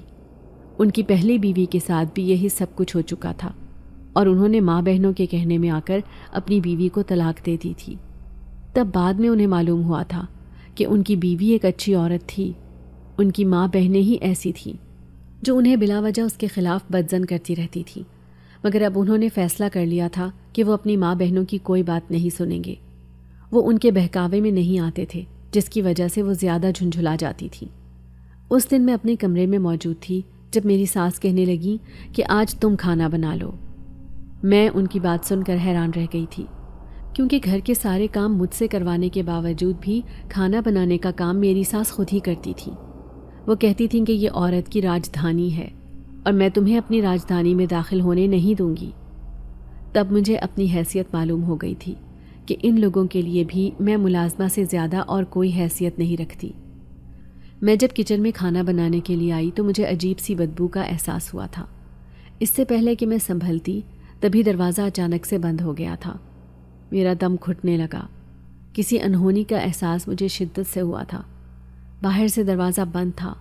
ان کی پہلی بیوی کے ساتھ بھی یہی سب کچھ ہو چکا تھا، اور انہوں نے ماں بہنوں کے کہنے میں آ کر اپنی بیوی کو طلاق دے دی تھی۔ تب بعد میں انہیں معلوم ہوا تھا کہ ان کی بیوی ایک اچھی عورت تھی، ان کی ماں بہنیں ہی ایسی تھیں جو انہیں بلا وجہ اس کے خلاف بدزن کرتی رہتی تھی۔ مگر اب انہوں نے فیصلہ کر لیا تھا کہ وہ اپنی ماں بہنوں کی کوئی بات نہیں سنیں گے۔ وہ ان کے بہکاوے میں نہیں آتے تھے، جس کی وجہ سے وہ زیادہ جھنجھلا جاتی تھی۔ اس دن میں اپنے کمرے میں موجود تھی جب میری ساس کہنے لگی کہ آج تم کھانا بنا لو۔ میں ان کی بات سن کر حیران رہ گئی تھی، کیونکہ گھر کے سارے کام مجھ سے کروانے کے باوجود بھی کھانا بنانے کا کام میری ساس خود ہی کرتی تھی۔ وہ کہتی تھیں کہ یہ عورت کی راجدھانی ہے اور میں تمہیں اپنی راجدھانی میں داخل ہونے نہیں دوں گی۔ تب مجھے اپنی حیثیت معلوم ہو گئی تھی کہ ان لوگوں کے لیے بھی میں ملازمہ سے زیادہ اور کوئی حیثیت نہیں رکھتی۔ میں جب کچن میں کھانا بنانے کے لیے آئی تو مجھے عجیب سی بدبو کا احساس ہوا تھا۔ اس سے پہلے کہ میں سنبھلتی تبھی دروازہ اچانک سے بند ہو گیا تھا۔ میرا دم گھٹنے لگا۔ کسی انہونی کا احساس مجھے شدت سے ہوا تھا۔ باہر سے دروازہ بند تھا۔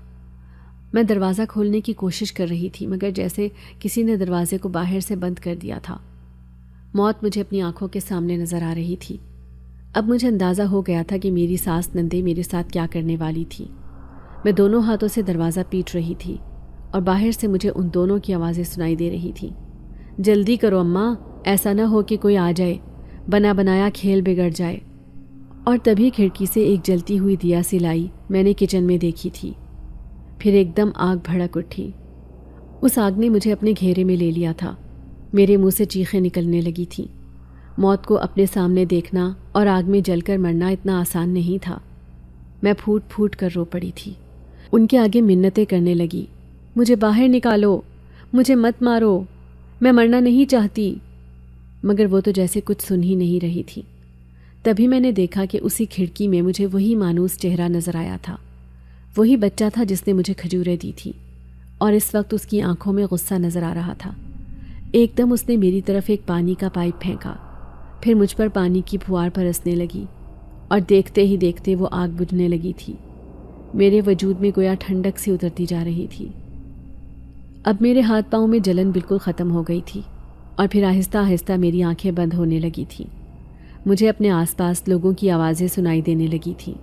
میں دروازہ کھولنے کی کوشش کر رہی تھی، مگر جیسے کسی نے دروازے کو باہر سے بند کر دیا تھا۔ موت مجھے اپنی آنکھوں کے سامنے نظر آ رہی تھی۔ اب مجھے اندازہ ہو گیا تھا کہ میری ساس نندے میرے ساتھ کیا کرنے والی تھی۔ میں دونوں ہاتھوں سے دروازہ پیٹ رہی تھی اور باہر سے مجھے ان دونوں کی آوازیں سنائی دے رہی تھیں۔ جلدی کرو اماں، ایسا نہ ہو کہ کوئی آ جائے، بنا بنایا کھیل بگڑ جائے۔ اور تبھی کھڑکی سے ایک جلتی ہوئی دیا سلائی میں نے کچن میں دیکھی تھی۔ پھر ایک دم آگ بھڑک اٹھی۔ اس آگ نے مجھے اپنے گھیرے میں لے لیا تھا۔ میرے منہ سے چیخیں نکلنے لگی تھیں۔ موت کو اپنے سامنے دیکھنا اور آگ میں جل کر مرنا اتنا آسان نہیں تھا۔ میں پھوٹ پھوٹ کر رو پڑی تھی۔ ان کے آگے منتیں کرنے لگی، مجھے باہر نکالو، مجھے مت مارو، میں مرنا نہیں چاہتی۔ مگر وہ تو جیسے کچھ سن ہی نہیں رہی تھی۔ تبھی میں نے دیکھا کہ اسی کھڑکی میں مجھے وہی مانوس چہرہ نظر آیا تھا۔ وہی بچہ تھا جس نے مجھے کھجوریں دی تھی، اور اس وقت اس کی آنکھوں میں غصہ نظر آ رہا تھا۔ ایک دم اس نے میری طرف ایک پانی کا پائپ پھینکا، پھر مجھ پر پانی کی پھوار برسنے لگی، اور دیکھتے ہی دیکھتے وہ آگ بجھنے لگی تھی۔ میرے وجود میں گویا ٹھنڈک سی اترتی جا رہی تھی۔ اب میرے ہاتھ پاؤں میں جلن بالکل ختم ہو گئی تھی، اور پھر آہستہ آہستہ میری آنکھیں بند ہونے لگی تھیں۔ مجھے اپنے آس پاس لوگوں کی آوازیں سنائی دینے لگی تھیں۔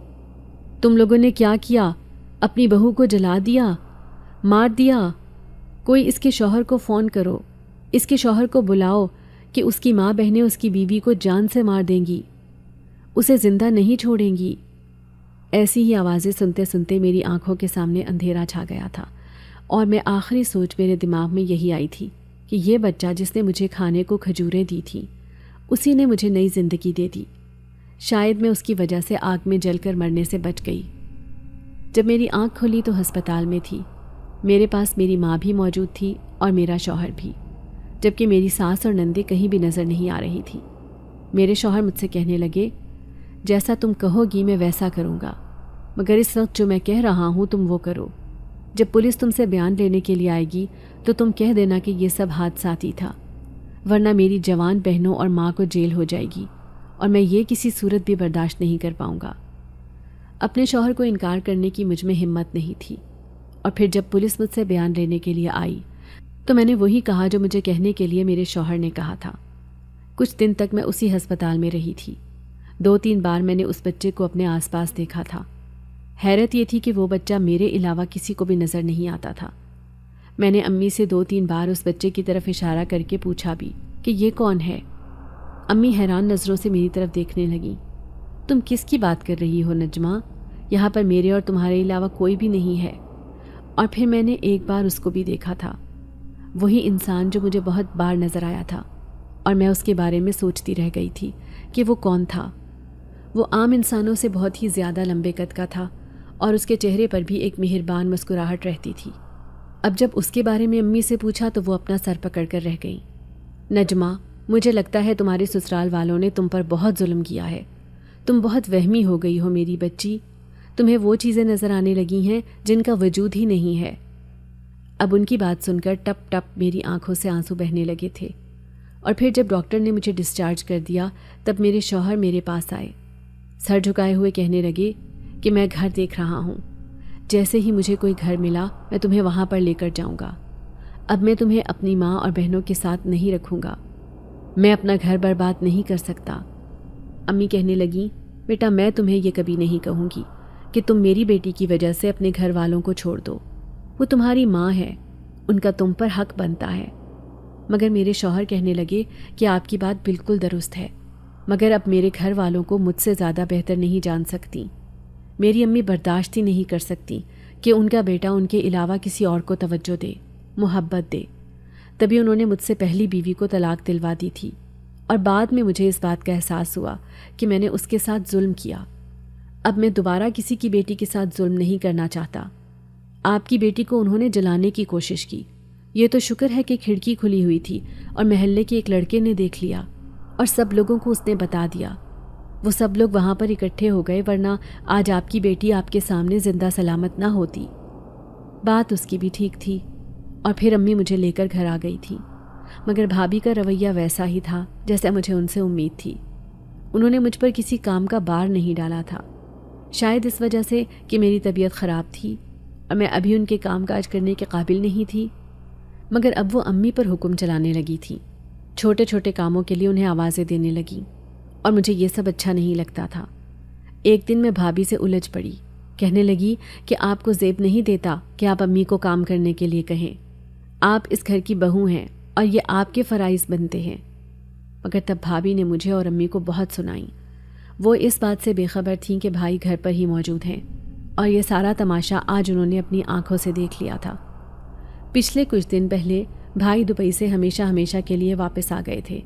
تم لوگوں نے کیا کیا؟ اپنی بہو کو جلا دیا، مار دیا۔ کوئی اس کے شوہر کو فون کرو، اس کے شوہر کو بلاؤ کہ اس کی ماں بہنیں اس کی بیوی کو جان سے مار دیں گی، اسے زندہ نہیں چھوڑیں گی۔ ایسی ہی آوازیں سنتے سنتے میری آنکھوں کے سامنے اندھیرا چھا گیا تھا، اور میں آخری سوچ میرے دماغ میں یہی آئی تھی کہ یہ بچہ جس نے مجھے کھانے کو کھجوریں دی تھیں، اسی نے مجھے نئی زندگی دے دی۔ شاید میں اس کی وجہ سے آگ میں جل کر مرنے سے بچ گئی۔ جب میری آنکھ کھلی تو ہسپتال میں تھی۔ میرے پاس میری ماں بھی موجود تھی اور میرا شوہر بھی، جبکہ میری ساس اور نندے کہیں بھی نظر نہیں آ رہی تھی۔ میرے شوہر مجھ سے کہنے لگے، جیسا تم کہو گی میں ویسا کروں گا، مگر اس وقت جو میں کہہ رہا ہوں تم وہ کرو۔ جب پولیس تم سے بیان لینے کے لیے آئے گی تو تم کہہ دینا کہ یہ سب حادثاتی تھا، ورنہ میری جوان بہنوں اور ماں کو جیل ہو جائے گی، اور میں یہ کسی صورت بھی برداشت نہیں کر پاؤں گا۔ اپنے شوہر کو انکار کرنے کی مجھ میں ہمت نہیں تھی، اور پھر جب پولیس مجھ سے بیان لینے کے لیے آئی تو میں نے وہی کہا جو مجھے کہنے کے لیے میرے شوہر نے کہا تھا۔ کچھ دن تک میں اسی ہسپتال میں رہی تھی۔ 2-3 بار میں نے اس بچے کو اپنے آس پاس دیکھا تھا۔ حیرت یہ تھی کہ وہ بچہ میرے علاوہ کسی کو بھی نظر نہیں آتا تھا۔ میں نے امی سے 2-3 بار اس بچے کی طرف اشارہ کر کے پوچھا بھی کہ یہ کون ہے۔ امی حیران نظروں سے میری طرف دیکھنے لگیں۔ تم کس کی بات کر رہی ہو نجمہ؟ یہاں پر میرے اور تمہارے علاوہ کوئی بھی نہیں ہے۔ اور پھر میں نے ایک بار اس کو بھی دیکھا تھا، وہی انسان جو مجھے بہت بار نظر آیا تھا، اور میں اس کے بارے میں سوچتی رہ گئی تھی کہ وہ کون تھا۔ وہ عام انسانوں سے بہت ہی زیادہ لمبے قد کا تھا، اور اس کے چہرے پر بھی ایک مہربان مسکراہٹ رہتی تھی۔ اب جب اس کے بارے میں امی سے پوچھا تو وہ اپنا سر پکڑ کر رہ گئیں۔ نجمہ، مجھے لگتا ہے تمہارے سسرال والوں نے تم پر بہت ظلم کیا ہے. تم بہت وہمی ہو گئی ہو میری بچی. تمہیں وہ چیزیں نظر آنے لگی ہیں جن کا وجود ہی نہیں ہے. اب ان کی بات سن کر ٹپ ٹپ میری آنکھوں سے آنسو بہنے لگے تھے. اور پھر جب ڈاکٹر نے مجھے ڈسچارج کر دیا تب میرے شوہر میرے پاس آئے. سر جھکائے ہوئے کہنے لگے کہ میں گھر دیکھ رہا ہوں. جیسے ہی مجھے کوئی گھر ملا میں تمہیں وہاں پر لے کر جاؤں گا. اب میں تمہیں اپنی ماں اور بہنوں کے ساتھ نہیں رکھوں گا. میں اپنا گھر برباد نہیں کر سکتا. امی کہنے لگیں بیٹا میں تمہیں یہ کبھی نہیں کہوں گی کہ تم میری بیٹی کی وجہ سے اپنے گھر والوں کو چھوڑ دو. وہ تمہاری ماں ہے, ان کا تم پر حق بنتا ہے. مگر میرے شوہر کہنے لگے کہ آپ کی بات بالکل درست ہے, مگر اب میرے گھر والوں کو مجھ سے زیادہ بہتر نہیں جان سکتی. میری امی برداشت ہی نہیں کر سکتی کہ ان کا بیٹا ان کے علاوہ کسی اور کو توجہ دے, محبت دے. تبھی انہوں نے مجھ سے پہلی بیوی کو طلاق دلوا دی تھی, اور بعد میں مجھے اس بات کا احساس ہوا کہ میں نے اس کے ساتھ ظلم کیا. اب میں دوبارہ کسی کی بیٹی کے ساتھ ظلم نہیں کرنا چاہتا. آپ کی بیٹی کو انہوں نے جلانے کی کوشش کی. یہ تو شکر ہے کہ کھڑکی کھلی ہوئی تھی اور محلے کے ایک لڑکے نے دیکھ لیا اور سب لوگوں کو اس نے بتا دیا. وہ سب لوگ وہاں پر اکٹھے ہو گئے, ورنہ آج آپ کی بیٹی آپ کے سامنے زندہ سلامت نہ ہوتی. بات اس کی بھی ٹھیک تھی. اور پھر امی مجھے لے کر گھر آ گئی تھی. مگر بھابھی کا رویہ ویسا ہی تھا جیسا مجھے ان سے امید تھی. انہوں نے مجھ پر کسی کام کا بار نہیں ڈالا تھا. شاید اس وجہ سے کہ میری طبیعت خراب تھی اور میں ابھی ان کے کام کاج کرنے کے قابل نہیں تھی. مگر اب وہ امی پر حکم چلانے لگی تھی. چھوٹے چھوٹے کاموں کے لیے انہیں آوازیں دینے لگیں اور مجھے یہ سب اچھا نہیں لگتا تھا. ایک دن میں بھابھی سے الجھ پڑی. کہنے لگی کہ آپ کو زیب نہیں دیتا کہ آپ امی کو کام کرنے کے لیے کہیں. آپ اس گھر کی بہو ہیں اور یہ آپ کے فرائض بنتے ہیں. مگر تب بھابھی نے مجھے اور امی کو بہت سنائیں. وہ اس بات سے بے خبر تھیں کہ بھائی گھر پر ہی موجود ہیں, اور یہ سارا تماشا آج انہوں نے اپنی آنکھوں سے دیکھ لیا تھا. پچھلے کچھ دن پہلے بھائی دبئی سے ہمیشہ کے لیے واپس آ گئے تھے.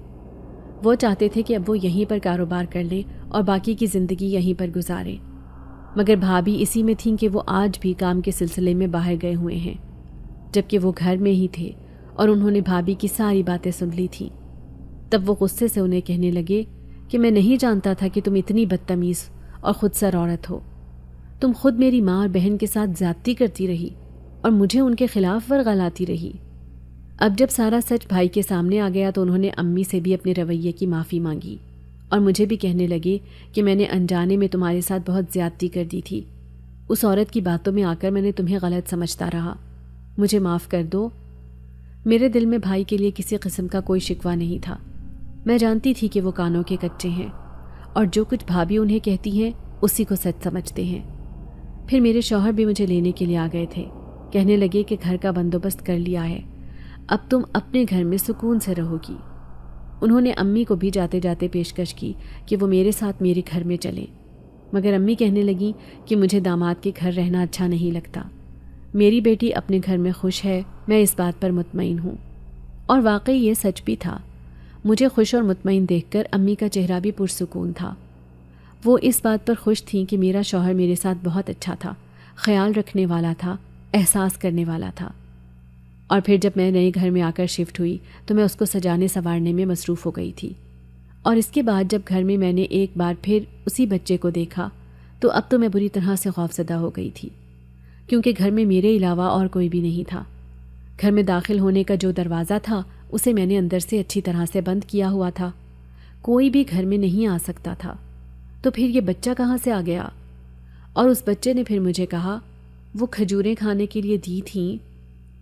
وہ چاہتے تھے کہ اب وہ یہیں پر کاروبار کر لیں اور باقی کی زندگی یہیں پر گزاریں. مگر بھابھی اسی میں تھیں کہ وہ آج بھی کام کے سلسلے میں باہر گئے ہوئے ہیں, جبکہ وہ گھر میں ہی تھے اور انہوں نے بھابھی کی ساری باتیں سن لی تھیں. تب وہ غصے سے انہیں کہنے لگے کہ میں نہیں جانتا تھا کہ تم اتنی بدتمیز اور خود سر عورت ہو. تم خود میری ماں اور بہن کے ساتھ زیادتی کرتی رہی اور مجھے ان کے خلاف ورغلاتی رہی. اب جب سارا سچ بھائی کے سامنے آ گیا تو انہوں نے امی سے بھی اپنے رویے کی معافی مانگی اور مجھے بھی کہنے لگے کہ میں نے انجانے میں تمہارے ساتھ بہت زیادتی کر دی تھی. اس عورت کی باتوں میں آ کر میں نے تمہیں غلط سمجھتا رہا. مجھے معاف کر دو. میرے دل میں بھائی کے لیے کسی قسم کا کوئی شکوہ نہیں تھا. میں جانتی تھی کہ وہ کانوں کے کچے ہیں اور جو کچھ بھابھی انہیں کہتی ہیں اسی کو سچ سمجھتے ہیں. پھر میرے شوہر بھی مجھے لینے کے لیے آ گئے تھے. کہنے لگے کہ گھر کا بندوبست کر لیا ہے, اب تم اپنے گھر میں سکون سے رہو گی. انہوں نے امی کو بھی جاتے جاتے پیشکش کی کہ وہ میرے ساتھ میرے گھر میں چلیں. مگر امی کہنے لگیں کہ مجھے داماد کے گھر رہنا اچھا نہیں لگتا. میری بیٹی اپنے گھر میں خوش ہے, میں اس بات پر مطمئن ہوں. اور واقعی یہ سچ بھی تھا. مجھے خوش اور مطمئن دیکھ کر امی کا چہرہ بھی پرسکون تھا. وہ اس بات پر خوش تھیں کہ میرا شوہر میرے ساتھ بہت اچھا تھا, خیال رکھنے والا تھا, احساس کرنے والا تھا. اور پھر جب میں نئے گھر میں آ کر شفٹ ہوئی تو میں اس کو سجانے سنوارنے میں مصروف ہو گئی تھی. اور اس کے بعد جب گھر میں نے ایک بار پھر اسی بچے کو دیکھا تو اب تو میں بری طرح سے خوفزدہ ہو گئی تھی, کیونکہ گھر میں میرے علاوہ اور کوئی بھی نہیں تھا. گھر میں داخل ہونے کا جو دروازہ تھا اسے میں نے اندر سے اچھی طرح سے بند کیا ہوا تھا. کوئی بھی گھر میں نہیں آ سکتا تھا. تو پھر یہ بچہ کہاں سے آ گیا؟ اور اس بچے نے پھر مجھے کہا وہ کھجوریں کھانے کے لیے دی تھیں.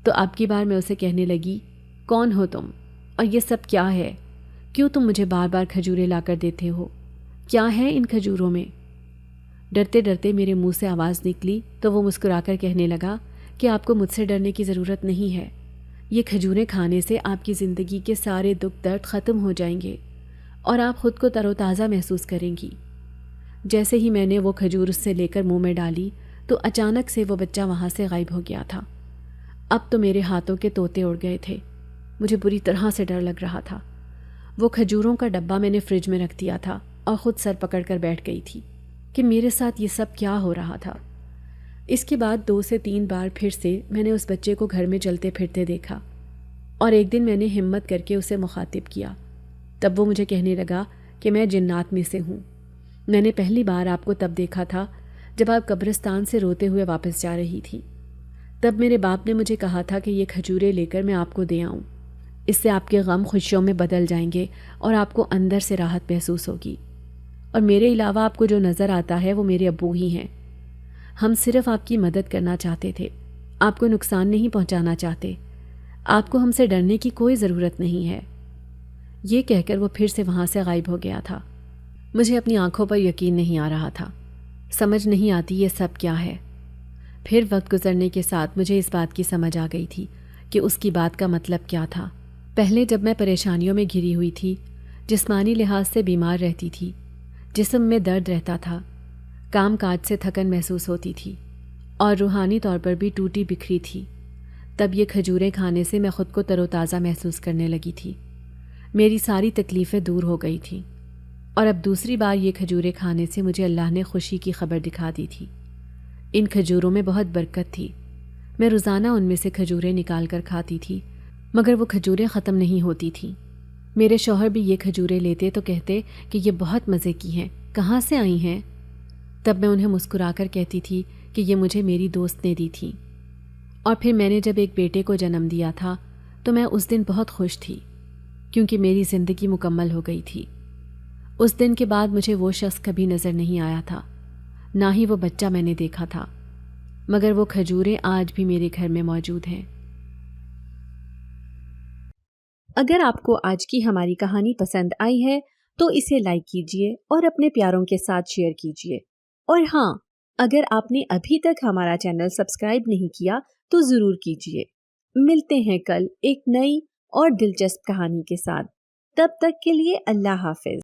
تو اب کی بار میں اسے کہنے لگی کون ہو تم اور یہ سب کیا ہے؟ کیوں تم مجھے بار بار کھجوریں لا کر دیتے ہو؟ کیا ہے ان کھجوروں میں؟ ڈرتے ڈرتے میرے منہ سے آواز نکلی تو وہ مسکرا کر کہنے لگا کہ آپ کو مجھ سے ڈرنے کی ضرورت نہیں ہے. یہ کھجوریں کھانے سے آپ کی زندگی کے سارے دکھ درد ختم ہو جائیں گے اور آپ خود کو تر و تازہ محسوس کریں گی. جیسے ہی میں نے وہ کھجور اس سے لے کر منہ میں ڈالی تو اچانک سے وہ بچہ وہاں سے غائب ہو گیا تھا. اب تو میرے ہاتھوں کے طوطے اڑ گئے تھے. مجھے بری طرح سے ڈر لگ رہا تھا. وہ کھجوروں کا ڈبہ میں نے فریج میں رکھ دیا تھا اور خود سر پکڑ کر بیٹھ گئی تھی کہ میرے ساتھ یہ سب کیا ہو رہا تھا. اس کے بعد 2 سے 3 بار پھر سے میں نے اس بچے کو گھر میں چلتے پھرتے دیکھا اور ایک دن میں نے ہمت کر کے اسے مخاطب کیا. تب وہ مجھے کہنے لگا کہ میں جنات میں سے ہوں۔ میں نے پہلی بار آپ کو تب دیکھا تھا جب آپ قبرستان سے روتے ہوئے واپس جا رہی تھی۔ تب میرے باپ نے مجھے کہا تھا کہ یہ کھجوریں لے کر میں آپ کو دے آؤں، اس سے آپ کے غم خوشیوں میں بدل جائیں گے اور آپ کو اندر سے راحت محسوس ہوگی۔ اور میرے علاوہ آپ کو جو نظر آتا ہے وہ میرے ابو ہی ہیں۔ ہم صرف آپ کی مدد کرنا چاہتے تھے، آپ کو نقصان نہیں پہنچانا چاہتے۔ آپ کو ہم سے ڈرنے کی کوئی ضرورت نہیں ہے۔ یہ کہہ کر وہ پھر سے وہاں سے غائب ہو گیا تھا۔ مجھے اپنی آنکھوں پر یقین نہیں آ رہا تھا، سمجھ نہیں آتی یہ سب کیا ہے۔ پھر وقت گزرنے کے ساتھ مجھے اس بات کی سمجھ آ گئی تھی کہ اس کی بات کا مطلب کیا تھا۔ پہلے جب میں پریشانیوں میں گھری ہوئی تھی، جسمانی لحاظ سے بیمار رہتی تھی، جسم میں درد رہتا تھا، کام کاج سے تھکن محسوس ہوتی تھی اور روحانی طور پر بھی ٹوٹی بکھری تھی، تب یہ کھجوریں کھانے سے میں خود کو تر و تازہ محسوس کرنے لگی تھی۔ میری ساری تکلیفیں دور ہو گئی تھیں، اور اب دوسری بار یہ کھجوریں کھانے سے مجھے اللہ نے خوشی کی خبر دکھا دی تھی۔ ان کھجوروں میں بہت برکت تھی۔ میں روزانہ ان میں سے کھجوریں نکال کر کھاتی تھی، مگر وہ کھجوریں ختم نہیں ہوتی تھیں۔ میرے شوہر بھی یہ کھجوریں لیتے تو کہتے کہ یہ بہت مزے کی ہیں، کہاں سے آئی ہیں؟ تب میں انہیں مسکرا کر کہتی تھی کہ یہ مجھے میری دوست نے دی تھی۔ اور پھر میں نے جب ایک بیٹے کو جنم دیا تھا تو میں اس دن بہت خوش تھی، کیونکہ میری زندگی مکمل ہو گئی تھی۔ اس دن کے بعد مجھے وہ شخص کبھی نظر نہیں آیا تھا، نہ ہی وہ بچہ میں نے دیکھا تھا، مگر وہ کھجوریں آج بھی میرے گھر میں موجود ہیں۔ اگر آپ کو آج کی ہماری کہانی پسند آئی ہے تو اسے لائک کیجیے اور اپنے پیاروں کے ساتھ شیئر کیجیے، اور ہاں، اگر آپ نے ابھی تک ہمارا چینل سبسکرائب نہیں کیا تو ضرور کیجیے۔ ملتے ہیں کل ایک نئی اور دلچسپ کہانی کے ساتھ، تب تک کے لیے اللہ حافظ۔